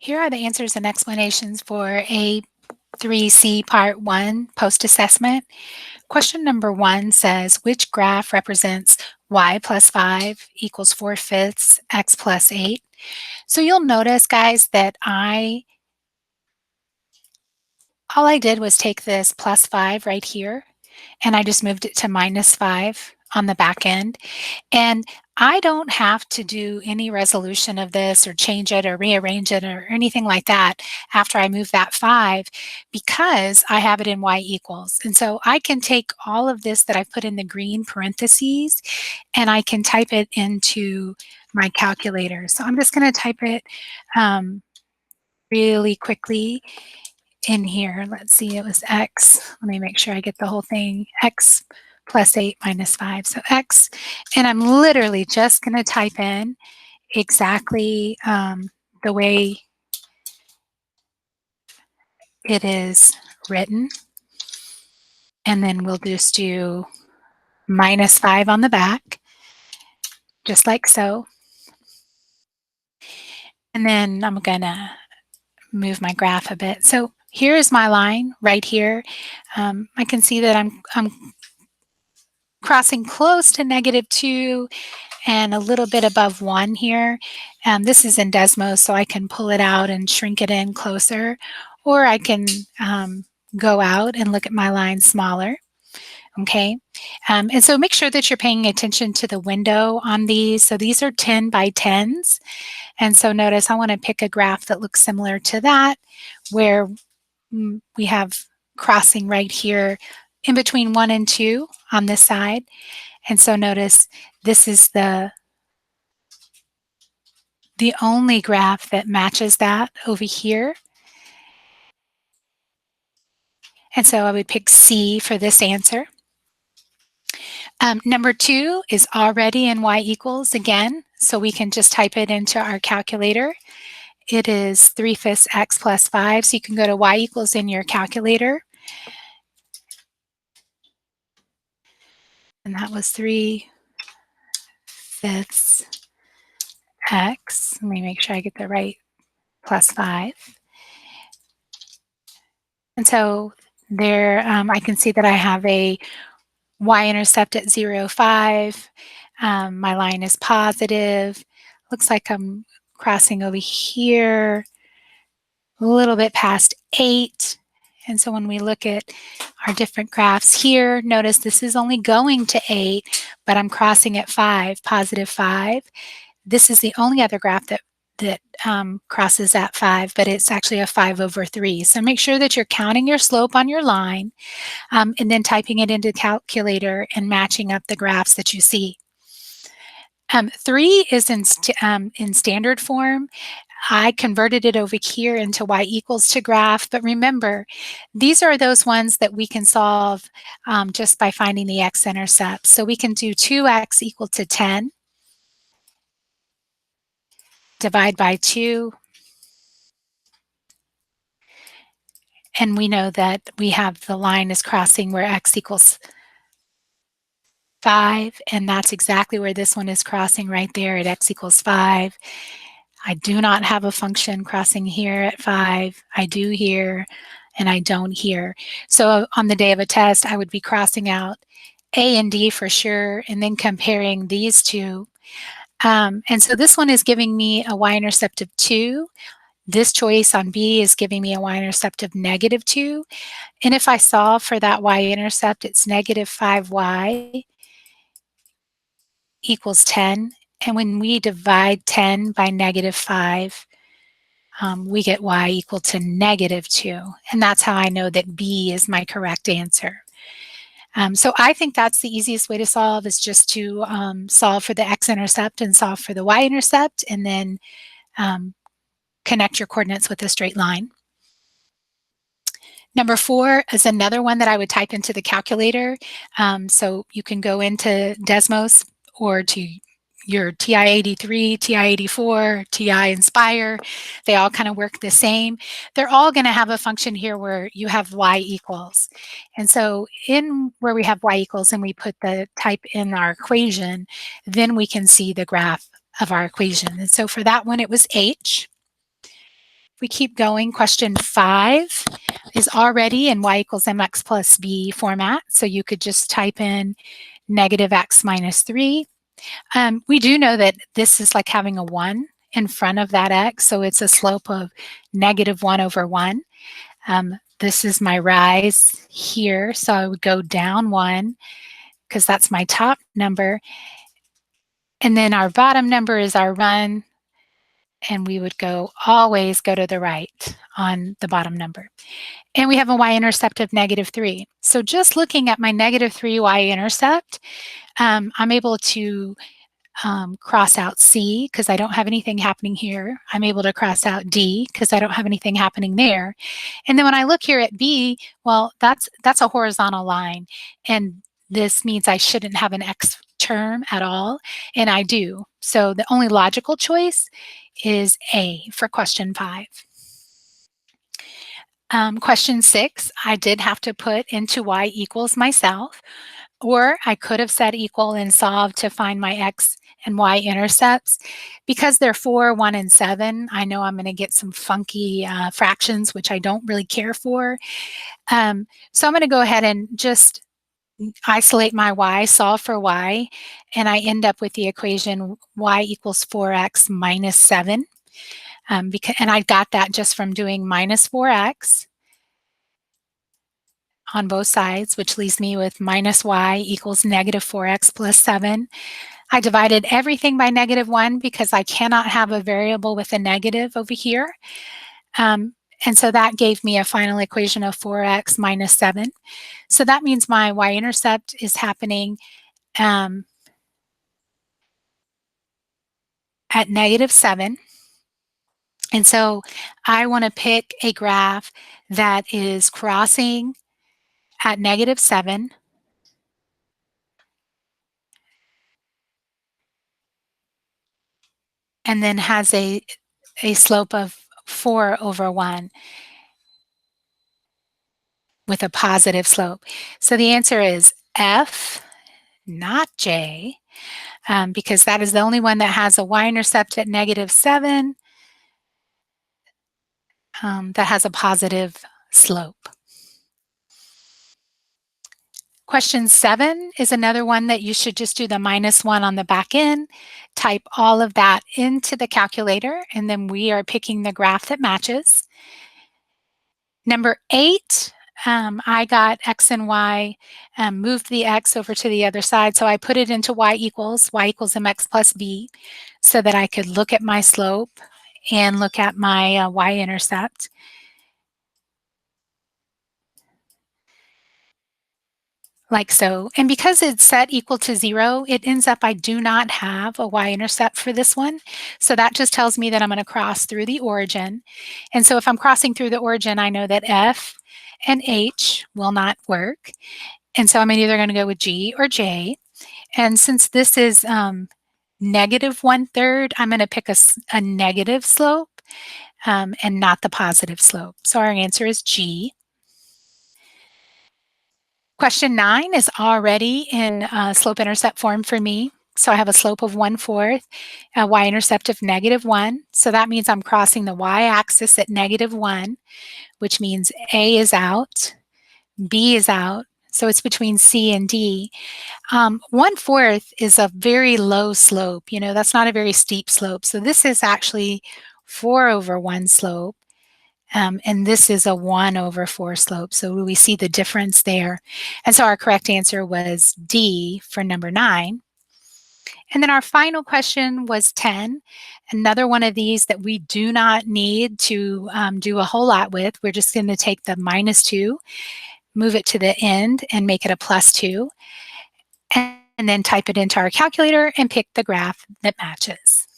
Here are the answers and explanations for A3C Part 1 post-assessment. Question number 1 says, which graph represents y plus 5 equals 4/5 x plus 8? So you'll notice, guys, that all I did was take this plus 5 right here, and I just moved it to minus 5 on the back end. And I don't have to do any resolution of this or change it or rearrange it or anything like that after I move that 5 because I have it in y equals. And so I can take all of this that I've put in the green parentheses and I can type it into my calculator. So I'm just going to type it really quickly in here. Let's see, it was x. Let me make sure I get the whole thing. X plus 8 minus 5. So x, and I'm literally just going to type in exactly the way it is written. And then we'll just do minus 5 on the back, just like so. And then I'm going to move my graph a bit. So here is my line right here. I can see that I'm crossing close to -2 and a little bit above 1 here. This is in Desmos, so I can pull it out and shrink it in closer, or I can go out and look at my line smaller. Okay, and so make sure that you're paying attention to the window on these. So these are 10 by 10s. And so notice I want to pick a graph that looks similar to that, where we have crossing right here in between 1 and 2 on this side. And so notice this is the only graph that matches that over here. And so I would pick C for this answer. Number 2 is already in y equals again, so we can just type it into our calculator. It is 3/5 x plus 5, so you can go to y equals in your calculator. And that was 3/5 x. Let me make sure I get the right plus 5. And so there, I can see that I have a y-intercept at 0, 5. My line is positive. Looks like I'm crossing over here a little bit past 8. And so when we look at our different graphs here, notice this is only going to 8, but I'm crossing at 5, positive 5. This is the only other graph that crosses at 5, but it's actually a 5/3. So make sure that you're counting your slope on your line and then typing it into the calculator and matching up the graphs that you see. 3 is in standard form. I converted it over here into y equals to graph, but remember, these are those ones that we can solve just by finding the x-intercept. So we can do 2x equal to 10, divide by 2, and we know that we have the line is crossing where x equals 5, and that's exactly where this one is crossing right there at x equals 5. I do not have a function crossing here at 5. I do here, and I don't here. So on the day of a test, I would be crossing out A and D for sure, and then comparing these two. And so this one is giving me a y-intercept of 2. This choice on B is giving me a y-intercept of -2. And if I solve for that y-intercept, it's -5y equals 10. And when we divide 10 by -5, we get y equal to -2. And that's how I know that B is my correct answer. So I think that's the easiest way to solve, is just to solve for the x-intercept and solve for the y-intercept, and then connect your coordinates with a straight line. Number 4 is another one that I would type into the calculator. So you can go into Desmos or to your TI-83, TI-84, TI Nspire. They all kind of work the same. They're all going to have a function here where you have y equals. And so in where we have y equals and we put the type in our equation, then we can see the graph of our equation. And so for that one, it was h. we keep going, question 5 is already in y equals mx plus b format. So you could just type in negative x minus 3. We do know that this is like having a 1 in front of that x, so it's a slope of negative 1 over 1. This is my rise here, so I would go down 1 because that's my top number. And then our bottom number is our run, and we would always go to the right on the bottom number. And we have a y-intercept of negative 3. So just looking at my negative 3 y-intercept, I'm able to cross out C because I don't have anything happening here. I'm able to cross out D because I don't have anything happening there. And then when I look here at B, well, that's a horizontal line. And this means I shouldn't have an X term at all, and I do. So the only logical choice is A for question 5. Question 6, I did have to put into y equals myself, or I could have said equal and solved to find my x and y intercepts. Because they're 4, 1, and 7, I know I'm going to get some funky fractions, which I don't really care for. So I'm going to go ahead and just isolate my y, solve for y, and I end up with the equation y equals 4x minus 7. And I got that just from doing minus 4x on both sides, which leaves me with minus y equals negative 4x plus 7. I divided everything by negative 1 because I cannot have a variable with a negative over here. And so that gave me a final equation of 4x minus 7. So that means my y-intercept is happening at negative 7. And so I want to pick a graph that is crossing at negative 7 and then has a slope of 4 over 1 with a positive slope. So the answer is F, not J, because that is the only one that has a y-intercept at negative 7 that has a positive slope. Question 7 is another one that you should just do the minus 1 on the back end, type all of that into the calculator, and then we are picking the graph that matches. Number 8, I got x and y, moved the x over to the other side, so I put it into y equals mx plus b so that I could look at my slope and look at my y-intercept. Like so. And because it's set equal to 0, it ends up I do not have a y-intercept for this one. So that just tells me that I'm going to cross through the origin. And so if I'm crossing through the origin, I know that F and H will not work. And so I'm either going to go with G or J. And since this is negative 1/3, I'm going to pick a negative slope and not the positive slope. So our answer is G. Question 9 is already in slope-intercept form for me. So I have a slope of 1/4, a y-intercept of negative 1. So that means I'm crossing the y-axis at negative 1, which means A is out, B is out. So it's between C and D. 1/4 is a very low slope. That's not a very steep slope. So this is actually 4 over 1 slope. And this is a 1 over 4 slope. So we see the difference there. And so our correct answer was D for number 9. And then our final question was 10. Another one of these that we do not need to do a whole lot with. We're just going to take the minus 2, move it to the end, and make it a plus 2. And then type it into our calculator and pick the graph that matches.